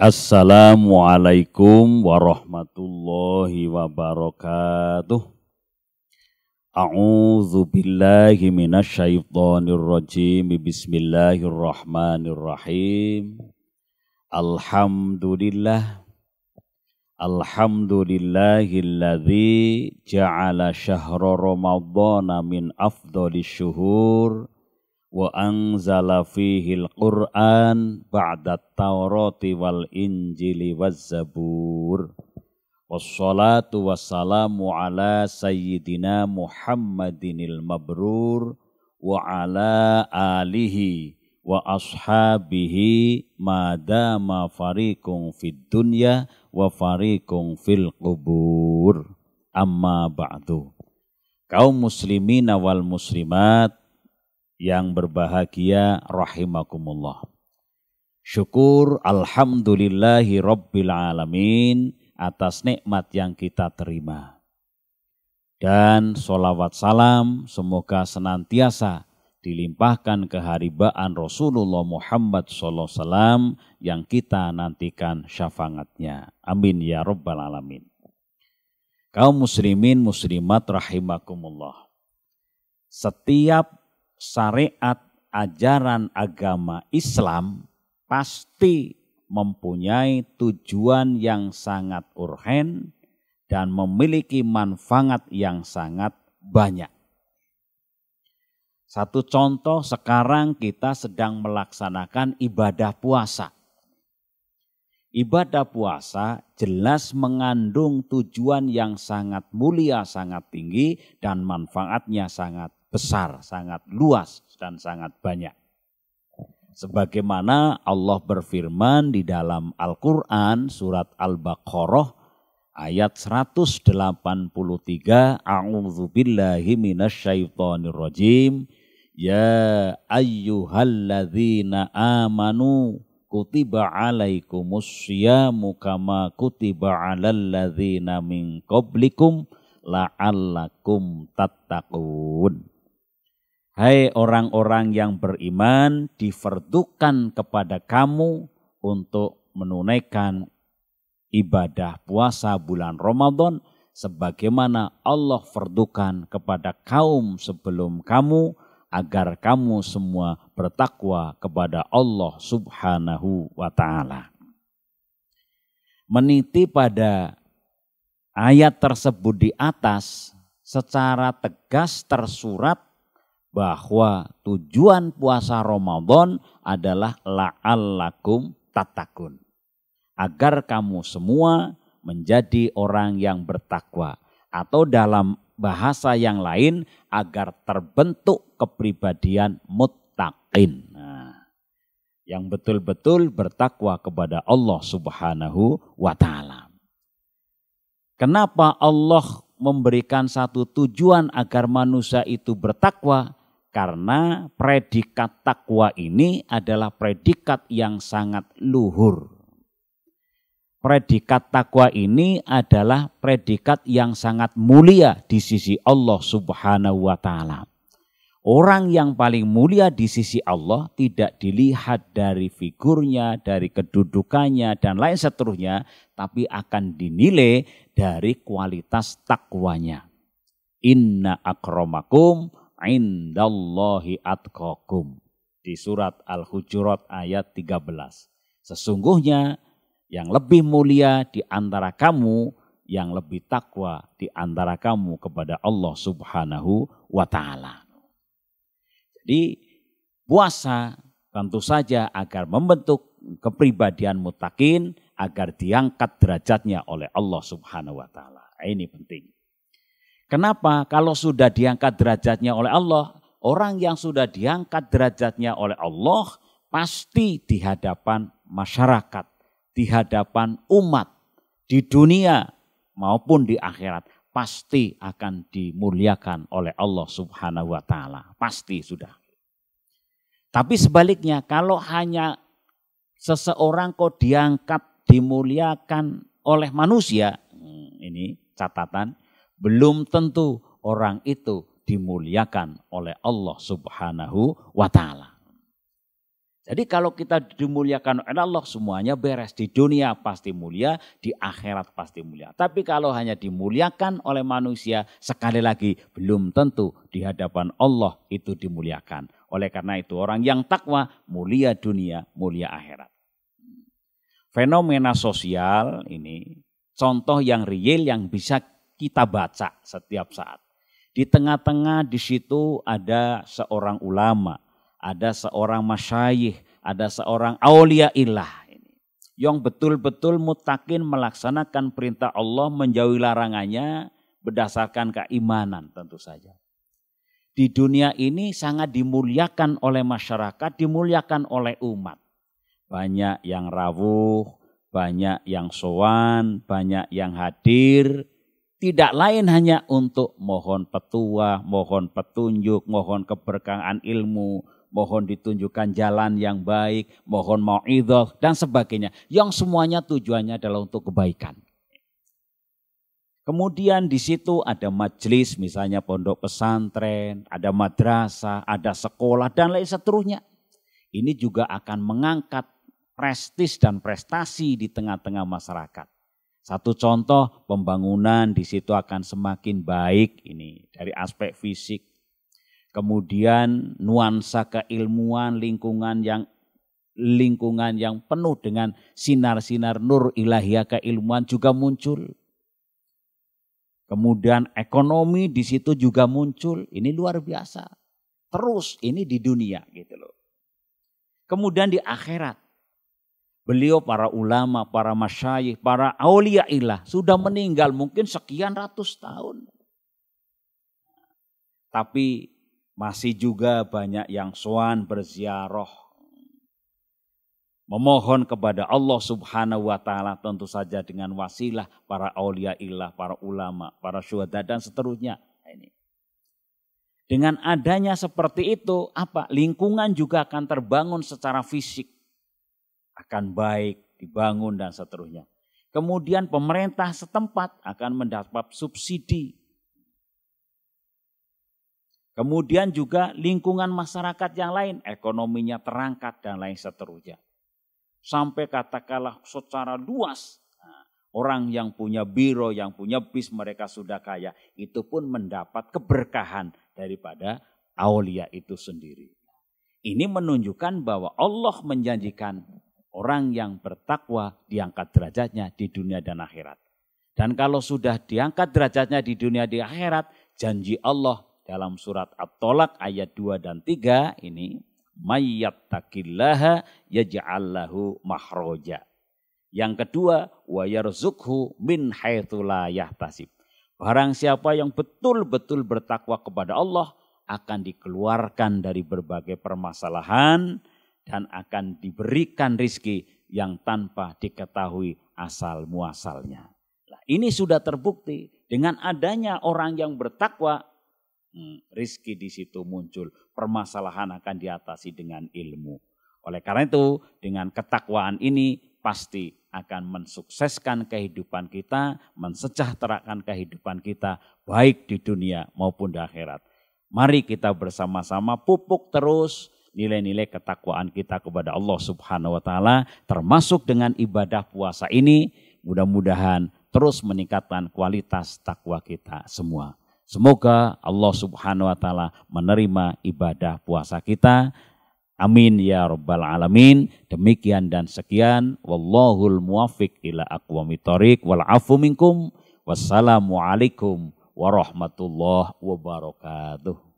Assalamualaikum warahmatullahi wabarakatuh. A'udzu billahi minasyaitonir rajim. Bismillahirrahmanirrahim. Alhamdulillahilladzi ja'ala syahra ramadhana min afdhalis syuhur wa anzala fihil Qur'an ba'da Taurati wal Injili waz Zabur. Wassalatu wassalamu ala sayyidina Muhammadinil mabrur wa ala alihi wa ashabihi madama fariqun fid dunya wa fariqun fil qubur. Amma ba'du. Kaum muslimin wal muslimat yang berbahagia rahimakumullah. Syukur alhamdulillahi rabbil alamin atas nikmat yang kita terima. Dan sholawat salam semoga senantiasa dilimpahkan keharibaan Rasulullah Muhammad SAW yang kita nantikan syafaatnya. Amin ya rabbal alamin. Kaum muslimin muslimat rahimakumullah. Setiap syariat ajaran agama Islam pasti mempunyai tujuan yang sangat urgen dan memiliki manfaat yang sangat banyak. Satu contoh, sekarang kita sedang melaksanakan ibadah puasa. Ibadah puasa jelas mengandung tujuan yang sangat mulia, sangat tinggi dan manfaatnya sangat besar, sangat luas dan sangat banyak. Sebagaimana Allah berfirman di dalam Al-Quran surat Al-Baqarah ayat 183, A'udzu billahi minasyaitonir rajim. Ya ayyuhalladzina amanu kutiba alaikumus syiyamu kama kutiba alal ladzina min qablikum la'allakum tattaqun. Hai orang-orang yang beriman, difardukan kepada kamu untuk menunaikan ibadah puasa bulan Ramadan sebagaimana Allah fardukan kepada kaum sebelum kamu agar kamu semua bertakwa kepada Allah Subhanahu wa taala. Meniti pada ayat tersebut di atas secara tegas tersurat bahwa tujuan puasa Ramadan adalah la'allakum tattaqun. Agar kamu semua menjadi orang yang bertakwa. Atau dalam bahasa yang lain agar terbentuk kepribadian muttaqin. Nah, yang betul-betul bertakwa kepada Allah Subhanahu wa ta'ala. Kenapa Allah memberikan satu tujuan agar manusia itu bertakwa? Karena predikat takwa ini adalah predikat yang sangat luhur. Predikat takwa ini adalah predikat yang sangat mulia di sisi Allah Subhanahu wa ta'ala. Orang yang paling mulia di sisi Allah tidak dilihat dari figurnya, dari kedudukannya, dan lain seterusnya, tapi akan dinilai dari kualitas takwanya. Inna akramakum indallahi atqakum. Di surat Al-Hujurat ayat 13. Sesungguhnya yang lebih mulia di antara kamu, yang lebih takwa di antara kamu kepada Allah Subhanahu wa ta'ala. Jadi puasa tentu saja agar membentuk kepribadian muttaqin, agar diangkat derajatnya oleh Allah Subhanahu wa ta'ala. Ini penting. Kenapa? Kalau sudah diangkat derajatnya oleh Allah, orang yang sudah diangkat derajatnya oleh Allah pasti di hadapan masyarakat, di hadapan umat, di dunia maupun di akhirat pasti akan dimuliakan oleh Allah Subhanahu wa ta'ala. Pasti sudah. Tapi sebaliknya, kalau hanya seseorang kok diangkat, dimuliakan oleh manusia, ini catatan, belum tentu orang itu dimuliakan oleh Allah Subhanahu wa ta'ala. Jadi kalau kita dimuliakan oleh Allah semuanya beres. Di dunia pasti mulia, di akhirat pasti mulia. Tapi kalau hanya dimuliakan oleh manusia, sekali lagi belum tentu di hadapan Allah itu dimuliakan. Oleh karena itu orang yang takwa mulia dunia, mulia akhirat. Fenomena sosial ini contoh yang real yang bisa kita baca setiap saat. Di tengah-tengah di situ ada seorang ulama, ada seorang masyayikh, ada seorang aulia ilah ini yang betul-betul muttaqin melaksanakan perintah Allah, menjauhi larangannya berdasarkan keimanan tentu saja. Di dunia ini sangat dimuliakan oleh masyarakat, dimuliakan oleh umat. Banyak yang rawuh, banyak yang sowan, banyak yang hadir. Tidak lain hanya untuk mohon petua, mohon petunjuk, mohon keberkahan ilmu, mohon ditunjukkan jalan yang baik, mohon mau'idhah dan sebagainya. Yang semuanya tujuannya adalah untuk kebaikan. Kemudian di situ ada majelis, misalnya pondok pesantren, ada madrasah, ada sekolah dan lain seterusnya. Ini juga akan mengangkat prestis dan prestasi di tengah-tengah masyarakat. Satu contoh, pembangunan di situ akan semakin baik ini dari aspek fisik. Kemudian nuansa keilmuan, lingkungan yang penuh dengan sinar-sinar nur ilahiyah keilmuan juga muncul. Kemudian ekonomi di situ juga muncul. Ini luar biasa. Terus ini di dunia gitu loh. Kemudian di akhirat. Beliau para ulama, para masyayikh, para aulia ilah sudah meninggal mungkin sekian ratus tahun. Tapi masih juga banyak yang sowan berziarah. Memohon kepada Allah subhanahu wa ta'ala tentu saja dengan wasilah para aulia ilah, para ulama, para syuhada dan seterusnya. Ini. Dengan adanya seperti itu, lingkungan juga akan terbangun secara fisik. Akan baik, dibangun dan seterusnya. Kemudian pemerintah setempat akan mendapat subsidi. Kemudian juga lingkungan masyarakat yang lain, ekonominya terangkat dan lain seterusnya. Sampai katakanlah secara luas, orang yang punya biro, yang punya bis mereka sudah kaya, itu pun mendapat keberkahan daripada aulia itu sendiri. Ini menunjukkan bahwa Allah menjanjikan orang yang bertakwa diangkat derajatnya di dunia dan akhirat. Dan kalau sudah diangkat derajatnya di dunia dan akhirat, janji Allah dalam surat At-Tolak ayat 2 dan 3 ini, mayyattaqillaha yaj'al lahu makhraja. Yang kedua, wa yarzuqhu min haitsu la yahtasib. Barang siapa yang betul-betul bertakwa kepada Allah akan dikeluarkan dari berbagai permasalahan dan akan diberikan rizki yang tanpa diketahui asal muasalnya. Nah, ini sudah terbukti dengan adanya orang yang bertakwa, rizki di situ muncul, permasalahan akan diatasi dengan ilmu. Oleh karena itu, dengan ketakwaan ini pasti akan mensukseskan kehidupan kita, mensejahterakan kehidupan kita, baik di dunia maupun di akhirat. Mari kita bersama-sama pupuk terus nilai-nilai ketakwaan kita kepada Allah subhanahu wa ta'ala, termasuk dengan ibadah puasa ini, mudah-mudahan terus meningkatkan kualitas takwa kita semua. Semoga Allah subhanahu wa ta'ala menerima ibadah puasa kita. Amin ya rabbal alamin. Demikian dan sekian. Wallahul muwaffiq ila aqwamit thoriq wal afu minkum. Wassalamualaikum warahmatullahi wabarakatuh.